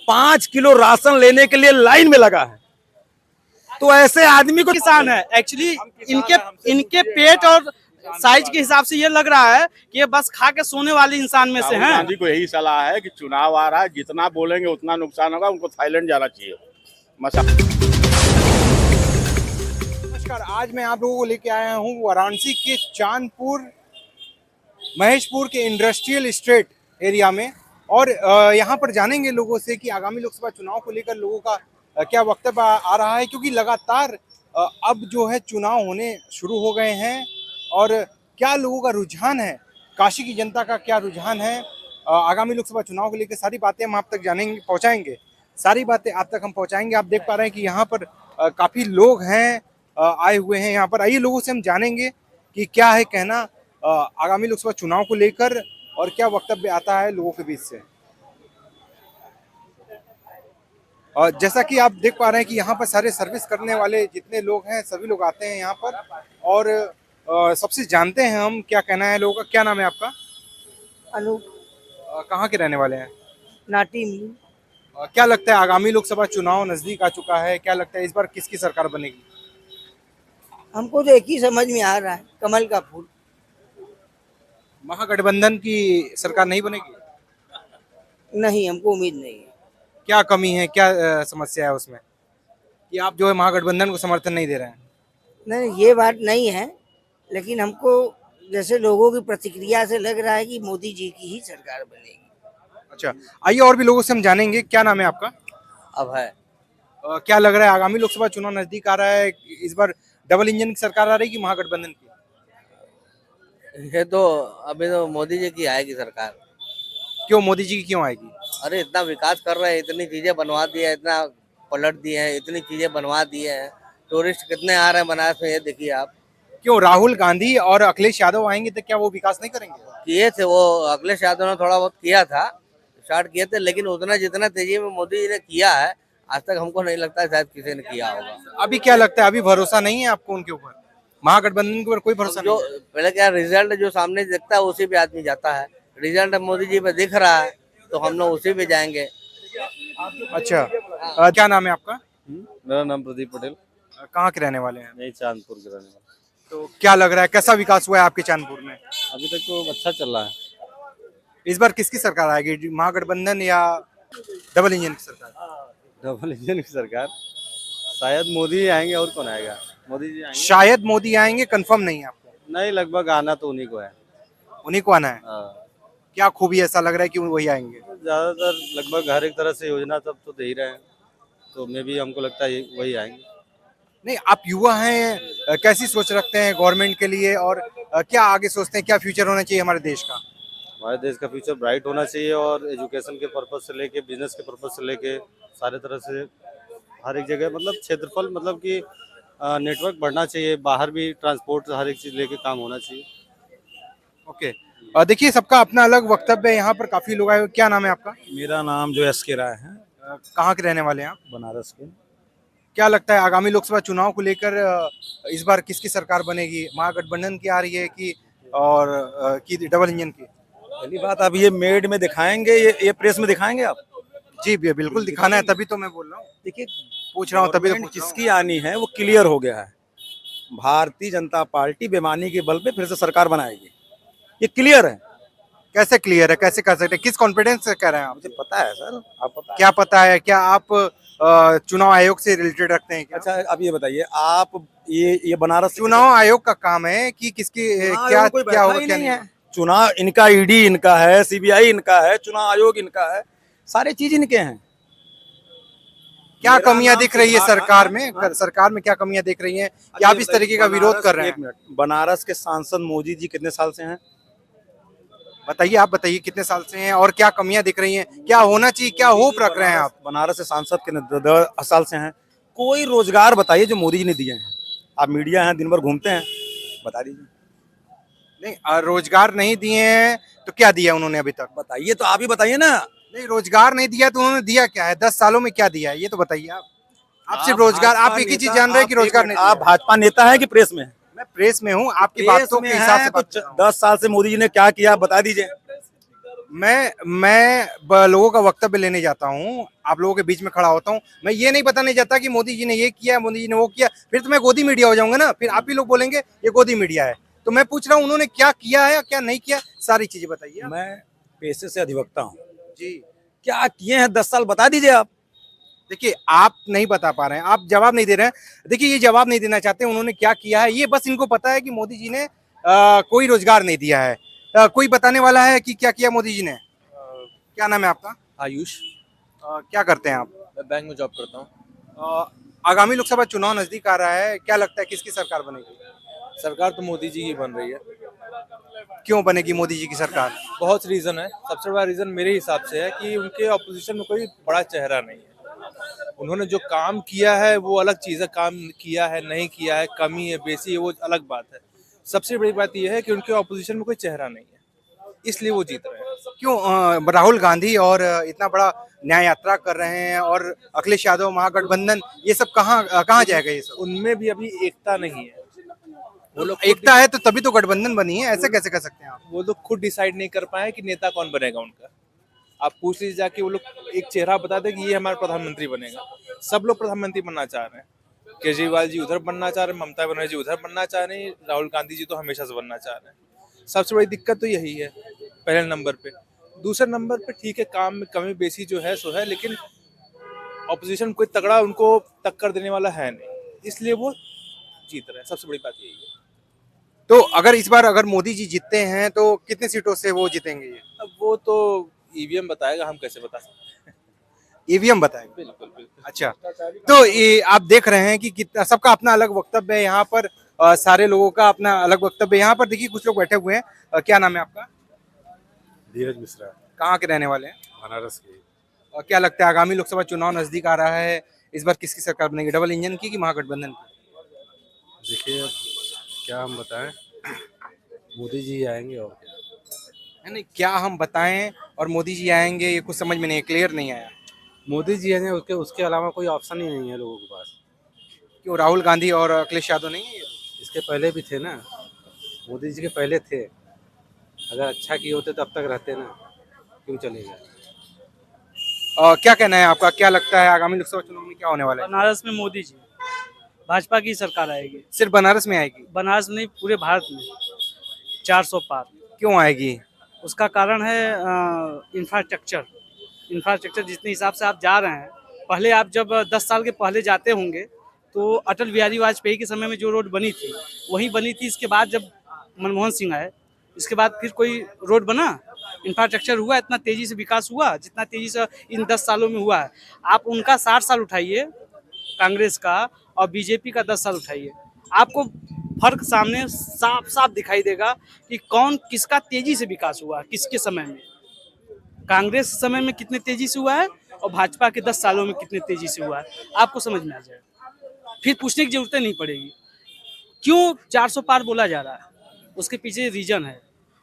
5 kilo ration लेने के लिए लाइन में लगा है। तो ऐसे आदमी को किसान है एक्चुअली, इनके इनके पेट और साइज के हिसाब से ये लग रहा है कि ये बस खा के सोने वाले इंसान में से राहुल हैं। गांधी को यही सलाह है कि चुनाव आ रहा है, जितना बोलेंगे उतना नुकसान होगा, उनको थाईलैंड जाना चाहिए। नमस्कार, आज मैं आप लोगों को लेके आया हूँ वाराणसी के चांदपुर महेशपुर के इंडस्ट्रियल स्टेट एरिया में और यहाँ पर जानेंगे लोगों से कि आगामी लोकसभा चुनाव को लेकर लोगों का क्या वक्तव्य आ रहा है, क्योंकि लगातार अब जो है चुनाव होने शुरू हो गए हैं और क्या लोगों का रुझान है, काशी की जनता का क्या रुझान है आगामी लोकसभा चुनाव को लेकर, सारी बातें हम आप तक जानेंगे, पहुँचाएंगे, सारी बातें आप तक हम पहुँचाएंगे। आप देख पा रहे हैं कि यहाँ पर काफ़ी लोग हैं आए हुए हैं यहाँ पर। आइए लोगों से हम जानेंगे कि क्या है कहना आगामी लोकसभा चुनाव को लेकर और क्या वक्तव्य आता है लोगों के बीच से। और जैसा कि आप देख पा रहे हैं कि यहाँ पर सारे सर्विस करने वाले जितने लोग हैं सभी लोग आते हैं यहाँ पर और सबसे जानते हैं हम क्या कहना है लोगों का। क्या नाम है आपका? अनूप। कहाँ के रहने वाले हैं? नाटी। क्या लगता है आगामी लोकसभा चुनाव नजदीक आ चुका है, क्या लगता है इस बार किसकी सरकार बनेगी? हमको तो एक ही समझ में आ रहा है, कमल का फूल। महागठबंधन की सरकार नहीं बनेगी? नहीं, हमको उम्मीद नहीं है। क्या कमी है, क्या समस्या है उसमें कि आप जो है महागठबंधन को समर्थन नहीं दे रहे हैं? नहीं, ये बात नहीं है, लेकिन हमको जैसे लोगों की प्रतिक्रिया से लग रहा है कि मोदी जी की ही सरकार बनेगी। अच्छा, आइए और भी लोगों से हम जानेंगे। क्या नाम है आपका? अभय। क्या लग रहा है आगामी लोकसभा चुनाव नजदीक आ रहा है, इस बार डबल इंजन की सरकार आ रही है कि महागठबंधन की? ये तो अभी तो मोदी जी की आएगी सरकार। क्यों मोदी जी की क्यों आएगी? अरे इतना विकास कर रहे हैं, इतनी चीजें बनवा दी है, इतना पलट दिए हैं, इतनी चीजें बनवा दी है। टूरिस्ट कितने आ रहे हैं बनारस में, ये देखिए आप। क्यों राहुल गांधी और अखिलेश यादव आएंगे तो क्या वो विकास नहीं करेंगे? किए थे वो, अखिलेश यादव ने थोड़ा बहुत किया था, स्टार्ट किए थे, लेकिन उतना जितना तेजी में मोदी जी ने किया है आज तक हमको नहीं लगता है शायद किसी ने किया होगा। अभी क्या लगता है, अभी भरोसा नहीं है आपको उनके ऊपर, महागठबंधन के ऊपर कोई भरोसा जो नहीं है? पहले क्या रिजल्ट जो सामने दिखता है उसी पे आदमी जाता है। रिजल्ट मोदी जी पे दिख रहा है तो हम लोग उसी पे जाएंगे। अच्छा, क्या नाम है आपका? मेरा नाम प्रदीप पटेल। कहाँ के रहने वाले हैं? यही चांदपुर के रहने वाला। तो क्या लग रहा है, कैसा विकास हुआ है आपके चांदपुर में? अभी तक तो अच्छा चल रहा है। इस बार किसकी सरकार आएगी, महागठबंधन या डबल इंजन की सरकार? डबल इंजन की सरकार शायद मोदी आएंगे, और कौन आएगा? मोदी जी आएंगे। शायद मोदी आएंगे, कंफर्म नहीं है आपको? नहीं, लगभग आना तो उन्हीं को है। उन्हीं को आना है? हाँ। क्या खूबी ऐसा लग रहा है कि वही आएंगे? ज्यादातर लगभग हर एक तरह से योजना सब तो दे ही रहे हैं, तो मे भी हमको लगता है वही आएंगे। नहीं, आप युवा हैं, कैसी सोच रखते हैं गवर्नमेंट के लिए और क्या आगे सोचते हैं, क्या फ्यूचर होना चाहिए हमारे देश का? हमारे देश का फ्यूचर ब्राइट होना चाहिए और एजुकेशन के पर्पज से लेके, बिजनेस के पर्पज से लेके, सारे तरह से हर एक जगह मतलब क्षेत्रफल, मतलब कि नेटवर्क बढ़ना चाहिए, बाहर भी ट्रांसपोर्ट हर एक चीज लेके काम होना चाहिए। ओके, देखिए सबका अपना अलग वक्तव्य है, यहाँ पर काफी लोग आए हुए। क्या नाम है आपका? मेरा नाम जो एस के राय है। कहाँ के रहने वाले हैं आप? बनारस के। क्या लगता है आगामी लोकसभा चुनाव को लेकर इस बार किसकी सरकार बनेगी, महागठबंधन की आ रही है कि की डबल इंजन की? पहली बात, आप ये मेड में दिखाएंगे, ये प्रेस में दिखाएंगे आप? जी बिल्कुल दिखाना है, तभी तो मैं बोल रहा हूँ, देखिए पूछ रहा हूँ, तभी तो गवर्नमेंट पूछ रहा हूँ। किसकी आनी है वो क्लियर हो गया है। भारतीय जनता पार्टी बेईमानी के बल पे फिर से सरकार बनाएगी, ये क्लियर है। कैसे क्लियर है, कैसे कर सकते हैं, किस कॉन्फिडेंस से कह रहे हैं आप? मुझे पता है सर, आप पता है। क्या पता है, क्या आप चुनाव आयोग से रिलेटेड रखते हैं क्या? अच्छा, अब ये बताइए, आप ये बनारस चुनाव आयोग का काम है कि किसकी क्या कोई क्या होगा, ही क्या नहीं नहीं? है। चुनाव इनका, ईडी इनका है, सीबीआई इनका है, चुनाव आयोग इनका है, सारी चीज इनके हैं। क्या मेरा कमियां नाम दिख रही है सिद्धार्थ- सरकार में? हाँ? सरकार में क्या कमियां दिख रही हैं कि आप इस तरीके का विरोध कर रहे एक हैं? मिनट, बनारस के सांसद मोदी जी कितने साल से हैं? बताइए, आप बताइए कितने साल से हैं और क्या कमियां दिख रही हैं, क्या होना चाहिए, क्या होप रख रहे हैं आप? बनारस से सांसद कितने 10 साल से हैं। कोई रोजगार बताइए जो मोदी जी ने दिए हैं। आप मीडिया हैं, दिन भर घूमते हैं, बता दीजिए। नहीं, रोजगार नहीं दिए हैं तो क्या दिया उन्होंने अभी तक? बताइए तो, आप ही बताइए ना। नहीं, रोजगार नहीं दिया तो उन्होंने दिया क्या है, 10 सालों में क्या दिया है ये तो बताइए आप सिर्फ रोजगार, आप एक ही चीज जान रहे हैं कि रोजगार नहीं आप दिया। भाजपा नेता है कि प्रेस में है? मैं प्रेस में हूँ, आपकी बातों के हिसाब से बात कर रहा हूँ। 10 साल से मोदी जी ने क्या किया बता दीजिए। मैं लोगों का वक्तव्य लेने जाता हूँ, आप लोगों के बीच में खड़ा होता हूँ, मैं ये नहीं बताने जाता कि मोदी जी ने ये किया, मोदी जी ने वो किया, फिर तो मैं गोदी मीडिया हो जाऊंगा ना, फिर आप ही लोग बोलेंगे ये गोदी मीडिया है। तो मैं पूछ रहा हूँ उन्होंने क्या किया है, क्या नहीं किया, सारी चीजें बताइए आप। मैं पेशे से अधिवक्ता हूँ। जी क्या किए हैं 10 साल बता दीजिए आप। देखिए, आप नहीं बता पा रहे हैं, आप जवाब नहीं दे रहे हैं। देखिए, ये जवाब नहीं देना चाहते उन्होंने क्या किया है, ये बस इनको पता है कि मोदी जी ने कोई रोजगार नहीं दिया है। कोई बताने वाला है कि क्या किया मोदी जी ने? क्या नाम है आपका? आयुष। क्या करते हैं आप? मैं बैंक में जॉब करता हूँ। आगामी लोकसभा चुनाव नजदीक आ रहा है, क्या लगता है किसकी सरकार बनेगी? सरकार तो मोदी जी की बन रही है। क्यों बनेगी मोदी जी की सरकार? बहुत रीज़न है। सबसे बड़ा रीज़न मेरे हिसाब से है कि उनके ऑपोजिशन में कोई बड़ा चेहरा नहीं है। उन्होंने जो काम किया है वो अलग चीज़ है, काम किया है नहीं किया है, कमी है बेसी है, वो अलग बात है। सबसे बड़ी बात यह है कि उनके ऑपोजिशन में कोई चेहरा नहीं है, इसलिए वो जीत रहे हैं। क्यों राहुल गांधी और इतना बड़ा न्याय यात्रा कर रहे हैं और अखिलेश यादव महागठबंधन, ये सब कहाँ जाएगा ये सब? उनमें भी अभी एकता नहीं है। वो लोग एकता है तो तभी तो गठबंधन बनी है, ऐसे कैसे कर सकते हैं आप? वो लोग खुद डिसाइड नहीं कर पाए कि नेता कौन बनेगा उनका। आप पूछ लीजिए जाके, वो लोग एक चेहरा बता दे कि ये हमारा प्रधानमंत्री बनेगा। सब लोग प्रधानमंत्री बनना चाह रहे हैं। केजरीवाल जी उधर बनना चाह रहे हैं, ममता बनर्जी उधर बनना चाह रही हैं, राहुल गांधी जी तो हमेशा से बनना चाह रहे हैं। सबसे बड़ी दिक्कत तो यही है पहले नंबर पे। दूसरे नंबर पे ठीक है, काम में कमी बेसी जो है सो है, लेकिन ऑपोजिशन कोई तगड़ा उनको टक्कर देने वाला है नहीं, इसलिए वो जीत रहे हैं। सबसे बड़ी बात यही है। तो अगर इस बार अगर मोदी जी जीतते हैं तो कितने सीटों से वो जीतेंगे? ये अब वो तो ईवीएम बताएगा, हम कैसे बता सकते हैं। ईवीएम बताएंगे? बिल्कुल बिल्कुल। अच्छा, तो ये आप देख रहे हैं कि कितना सबका अपना अलग वक्तव्य है यहाँ पर, सारे लोगों का अपना अलग वक्तव्य है। यहाँ पर देखिए कुछ लोग बैठे हुए हैं। क्या नाम है आपका? धीरज मिश्रा, कहाँ के रहने वाले हैं? बनारस की। और क्या लगता है आगामी लोकसभा चुनाव नजदीक आ रहा है, इस बार किसकी सरकार बनेगी, डबल इंजन की कि महागठबंधन की? देखिए अब क्या हम बताएं, मोदी जी आएंगे और क्या। है नहीं, क्या हम बताएं और मोदी जी आएंगे, ये कुछ समझ में नहीं, क्लियर नहीं आया। मोदी जी आएंगे, उसके अलावा कोई ऑप्शन ही नहीं है लोगों के पास। क्यों राहुल गांधी और अखिलेश यादव नहीं है? इसके पहले भी थे ना, मोदी जी के पहले थे। अगर अच्छा किए होते तो अब तक रहते ना, क्यों चले गए? क्या कहना है आपका, क्या लगता है आगामी लोकसभा चुनाव में क्या होने वाला है? बनारस में मोदी जी, भाजपा की सरकार आएगी। सिर्फ बनारस में आएगी? बनारस नहीं, पूरे भारत में 400 पार। क्यों आएगी? उसका कारण है इंफ्रास्ट्रक्चर। इंफ्रास्ट्रक्चर जितने हिसाब से आप जा रहे हैं, पहले आप जब 10 साल के पहले जाते होंगे तो अटल बिहारी वाजपेयी के समय में जो रोड बनी थी वही बनी थी। इसके बाद जब मनमोहन सिंह आए, इसके बाद फिर कोई रोड बना, इंफ्रास्ट्रक्चर हुआ, इतना तेजी से विकास हुआ जितना तेजी से इन 10 सालों में हुआ है। आप उनका 60 साल उठाइए कांग्रेस का और बीजेपी का 10 साल उठाइए, आपको फर्क सामने साफ साफ दिखाई देगा कि कौन किसका तेजी से विकास हुआ, किसके समय में। कांग्रेस के समय में कितने तेजी से हुआ है और भाजपा के 10 सालों में कितने तेजी से हुआ है, आपको समझ में आ जाएगा। फिर पूछने की जरूरत नहीं पड़ेगी क्यों 400 पार बोला जा रहा है। उसके पीछे रीजन है,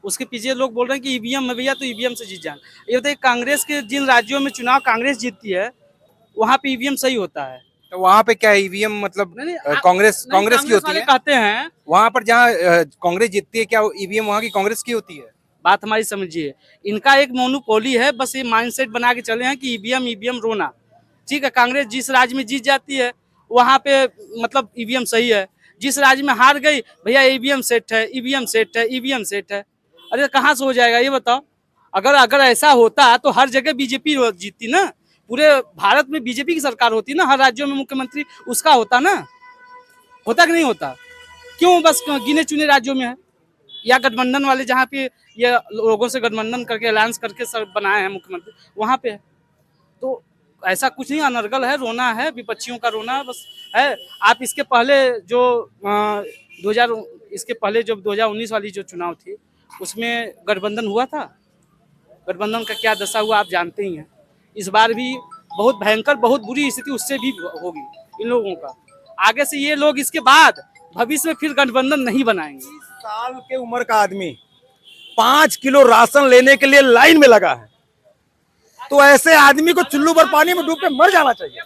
उसके पीछे लोग बोल रहे हैं कि ईवीएम है भैया, तो ईवीएम से जीत जाएंगे। ये बताइए, कांग्रेस के जिन राज्यों में चुनाव कांग्रेस जीतती है वहाँ पे ईवीएम सही होता है। तो वहाँ पे क्या ईवीएम मतलब कांग्रेस की होती है? कहते हैं वहाँ पर जहाँ कांग्रेस जीतती है, क्या ईवीएम वहाँ की कांग्रेस की होती है? बात हमारी समझिए, इनका एक मोनोपोली है, बस ये माइंडसेट बना के चले हैं कि ईवीएम रोना। ठीक है, कांग्रेस जिस राज्य में जीत जाती है वहाँ पे मतलब ईवीएम सही है, जिस राज्य में हार गई भैया ईवीएम सेट है, ईवीएम सेट है, ईवीएम सेट है। अरे कहाँ से हो जाएगा ये बताओ? अगर ऐसा होता तो हर जगह बीजेपी जीतती ना, पूरे भारत में बीजेपी की सरकार होती ना, हर राज्यों में मुख्यमंत्री उसका होता ना, होता कि नहीं होता? क्यों बस गिने चुने राज्यों में है, या गठबंधन वाले जहाँ पे ये लोगों से गठबंधन करके अलायंस करके सर बनाए हैं मुख्यमंत्री, वहाँ पे है। तो ऐसा कुछ नहीं, अनर्गल है, रोना है, विपक्षियों का रोना बस है। आप इसके पहले जो 2019 वाली जो चुनाव थी उसमें गठबंधन हुआ था, गठबंधन का क्या दशा हुआ आप जानते ही हैं। इस बार भी बहुत भयंकर, बहुत बुरी स्थिति उससे भी होगी इन लोगों का। आगे से ये लोग इसके बाद भविष्य में फिर गठबंधन नहीं बनाएंगे। 30 साल के उम्र का आदमी 5 किलो राशन लेने के लिए लाइन में लगा है, तो ऐसे आदमी को चुल्लू भर पानी में डूब के मर जाना चाहिए।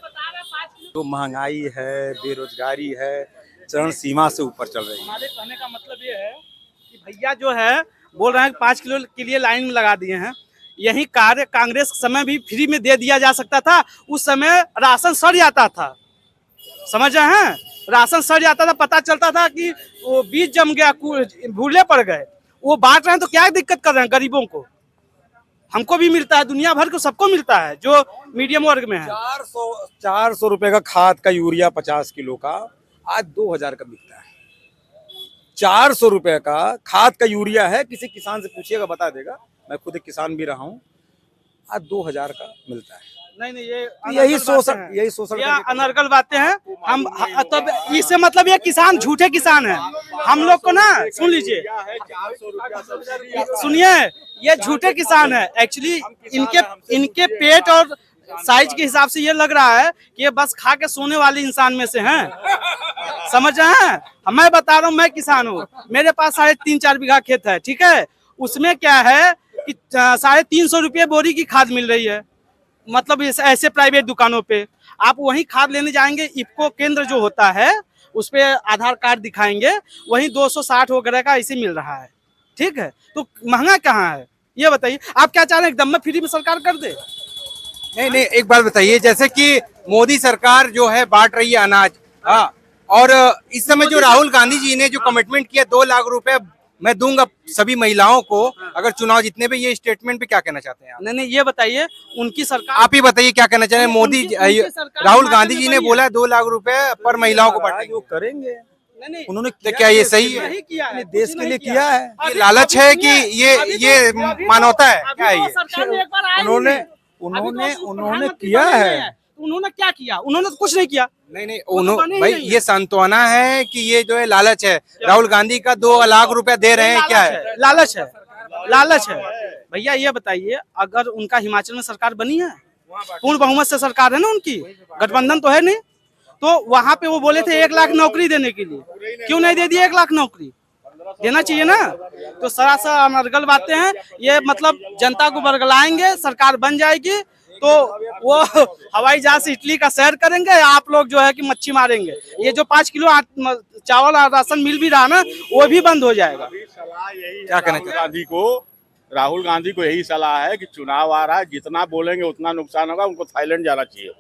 तो महंगाई है, बेरोजगारी है, चरण सीमा से ऊपर चल रही है। हमारे कहने का मतलब ये है कि भैया जो है बोल रहे हैं कि 5 किलो के लिए लाइन में लगा दिए हैं, यही कार्य कांग्रेस के समय भी फ्री में दे दिया जा सकता था। उस समय राशन सड़ जाता था, समझ रहे हैं, राशन सड़ जाता था, पता चलता था कि वो बीज जम गया, भूले पड़ गए। वो बांट रहे हैं तो क्या दिक्कत कर रहे हैं गरीबों को? हमको भी मिलता है, दुनिया भर को सबको मिलता है जो मीडियम वर्ग में है। 400 रुपए का खाद का यूरिया 50 किलो का आज 2000 का बिकता है। 400 रुपए का खाद का यूरिया है, किसी किसान से पूछिएगा बता देगा, मैं खुद एक किसान भी रहा हूँ, आज 2000 का मिलता है। नहीं ये यही शोषण ये अनर्गल बातें हैं। हम तब इससे मतलब ये किसान झूठे किसान हैं। हम लोग को ना सुन लीजिए, सुनिए, ये झूठे किसान है। एक्चुअली इनके पेट और साइज के हिसाब से ये लग रहा है कि ये बस खा के सोने वाले इंसान में से हैं, समझ रहे हैं। मैं बता रहा हूँ, मैं किसान हूँ, मेरे पास 3.5-4 बीघा खेत है, ठीक है। उसमें क्या है कि 350 रुपये बोरी की खाद मिल रही है, मतलब ऐसे प्राइवेट दुकानों पे। आप वहीं खाद लेने जाएंगे, इफको केंद्र जो होता है उस पे आधार कार्ड दिखाएंगे, वहीं 260 वगैरह का ऐसे मिल रहा है, ठीक है। तो महंगा कहाँ है ये बताइए। आप क्या चाह रहे हैं, एकदम में फ्री में सरकार कर दे? नहीं, एक बात बताइए, जैसे कि मोदी सरकार जो है बांट रही है अनाज, हाँ, और इस समय जो राहुल गांधी जी ने जो कमिटमेंट किया 2 लाख रुपए मैं दूंगा सभी महिलाओं को अगर चुनाव जीतने पे, ये स्टेटमेंट पे क्या कहना चाहते हैं आप? नहीं ये बताइए, उनकी सरकार, आप ही बताइए क्या कहना चाह रहे हैं। मोदी राहुल गांधी जी ने बोला 2 लाख रुपए पर महिलाओं को बांटेंगे, वो करेंगे। नहीं उन्होंने तो क्या ये सही है? किया देश के लिए किया है। ये लालच है कि ये मानवता है, क्या है ये? उन्होंने किया है। उन्होंने क्या किया? उन्होंने तो कुछ नहीं किया। नहीं उन्होंने भाई, ये सांत्वना है कि ये जो है लालच है। राहुल गांधी का 2 लाख रुपया दे रहे हैं, क्या है? लालच है, लालच है। भैया ये बताइए, अगर उनका हिमाचल में सरकार बनी है, पूर्ण बहुमत से सरकार है ना उनकी, गठबंधन तो है नहीं, तो वहां पे वो बोले थे 1 लाख नौकरी देने के लिए, क्यों नहीं दे दिए? 1 लाख नौकरी देना चाहिए ना। तो सरासर अनर्गल बातें हैं ये, मतलब जनता को बरगलाएंगे, सरकार बन जाएगी तो वो हवाई जहाज से इटली का सैर करेंगे, आप लोग जो है कि मच्छी मारेंगे। ये जो 5 किलो चावल और राशन मिल भी रहा ना, वो भी बंद हो जाएगा। क्या कहना चाहिए राहुल गांधी को यही सलाह है कि चुनाव आ रहा है, जितना बोलेंगे उतना नुकसान होगा, उनको थाईलैंड जाना चाहिए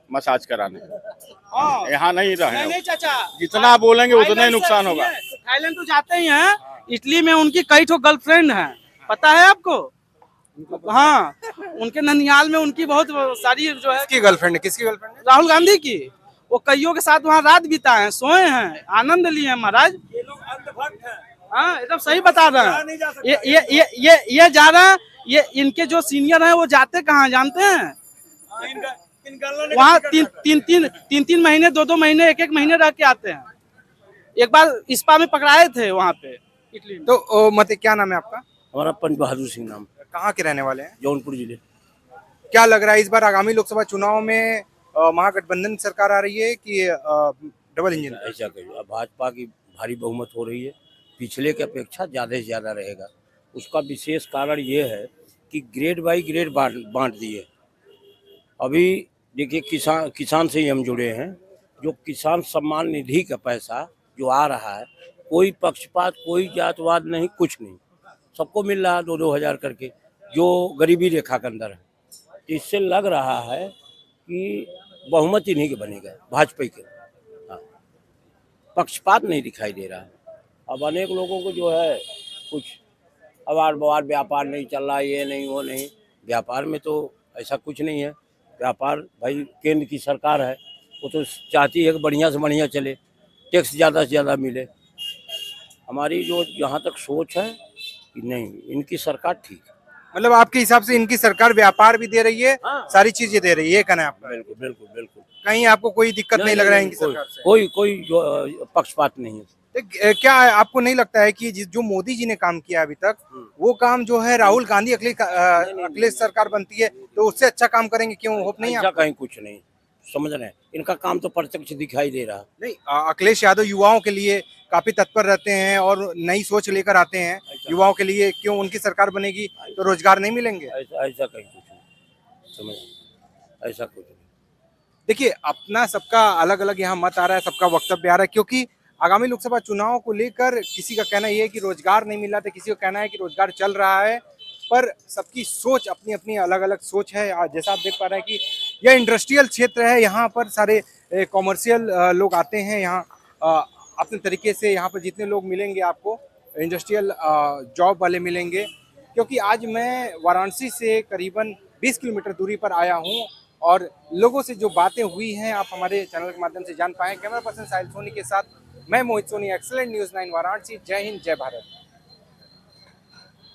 मसाज कराने, यहाँ नहीं रहे। नहीं चाचा, जितना बोलेंगे उतना ही नुकसान होगा। थाईलैंड तो जाते ही हैं, इटली में उनकी कई ठो गर्लफ्रेंड हैं, पता है आपको? हाँ, उनके ननिहाल में उनकी बहुत सारी जो है। किसकी गर्लफ्रेंड है? किसकी गर्लफ्रेंड है? राहुल गांधी की। वो कईयों के साथ वहाँ रात बिताए हैं, सोए हैं, आनंद लिए हैं महाराज। ये लोग अंधभक्त हैं। हाँ, एकदम सही बता रहे हैं। ये जा रहा है, ये इनके जो सीनियर हैं वो जाते कहाँ जानते हैं? वहाँ 3 महीने 2 महीने 1 महीने रह के आते हैं। एक बार इस्पा में पकड़ाए थे वहाँ पे इटली में। तो मत क्या नाम है आपका? हमारा पंच बहादुर सिंह नाम। कहाँ के रहने वाले हैं? जौनपुर जिले। क्या लग रहा है इस बार आगामी लोकसभा चुनाव में महागठबंधन सरकार आ रही है कि डबल इंजन? ऐसा कहिए, अब भाजपा की भारी बहुमत हो रही है, पिछले की अपेक्षा ज़्यादा से ज़्यादा रहेगा। उसका विशेष कारण ये है कि ग्रेड बाई ग्रेड बांट दिए। अभी देखिए, किसान से ही हम जुड़े हैं, जो किसान सम्मान निधि का पैसा जो आ रहा है, कोई पक्षपात, कोई जातवाद नहीं, कुछ नहीं, सबको मिल रहा है 2-2 हज़ार करके, जो गरीबी रेखा के अंदर है। इससे लग रहा है कि बहुमत इन्हीं के बनेगा, भाजपा के। हाँ, पक्षपात नहीं दिखाई दे रहा है। अब अनेक लोगों को जो है कुछ अवार बवार व्यापार नहीं चल रहा, ये नहीं वो नहीं। व्यापार में तो ऐसा कुछ नहीं है। व्यापार भाई केंद्र की सरकार है, वो तो चाहती है कि बढ़िया से बढ़िया चले, टैक्स ज़्यादा से ज़्यादा मिले। हमारी जो जहाँ तक सोच है कि नहीं, इनकी सरकार ठीक है। मतलब आपके हिसाब से इनकी सरकार व्यापार भी दे रही है, सारी चीजें दे रही है, ये कहना है आपका? बिल्कुल बिल्कुल बिल्कुल। कहीं आपको कोई दिक्कत नहीं लग रहा है इनकी सरकार से? कोई जो पक्षपात नहीं है। क्या आपको नहीं लगता है कि जो मोदी जी ने काम किया अभी तक, वो काम जो है राहुल गांधी अखिलेश सरकार बनती है तो उससे अच्छा काम करेंगे? क्यों होप नहीं? ऐसा कहीं कुछ नहीं, समझ रहे हैं, इनका काम तो प्रत्यक्ष दिखाई दे रहा। नहीं, अखिलेश यादव युवाओं के लिए काफी तत्पर रहते हैं और नई सोच लेकर आते हैं युवाओं के लिए। क्यों उनकी सरकार बनेगी तो रोजगार नहीं मिलेंगे? ऐसा कहीं कुछ नहीं, समझ, ऐसा कुछ नहीं। देखिए, अपना सबका अलग अलग यहाँ मत आ रहा है, सबका वक्तव्य आ रहा है, क्योंकि आगामी लोकसभा चुनाव को लेकर किसी का कहना यह है कि रोजगार नहीं मिल रहा था, किसी का कहना है कि रोजगार चल रहा है। पर सबकी सोच अपनी अपनी अलग अलग सोच है। जैसा आप देख पा रहे हैं कि यह इंडस्ट्रियल क्षेत्र है, यहाँ पर सारे कॉमर्शियल लोग आते हैं। यहाँ अपने तरीके से यहाँ पर जितने लोग मिलेंगे आपको इंडस्ट्रियल जॉब वाले मिलेंगे, क्योंकि आज मैं वाराणसी से करीबन 20 किलोमीटर दूरी पर आया हूँ और लोगों से जो बातें हुई हैं आप हमारे चैनल के माध्यम से जान पाएं। कैमरा पर्सन साहिल सोनी के साथ मैं मोहित सोनी, एक्सीलेंट न्यूज़ 9 वाराणसी। जय हिंद, जय भारत।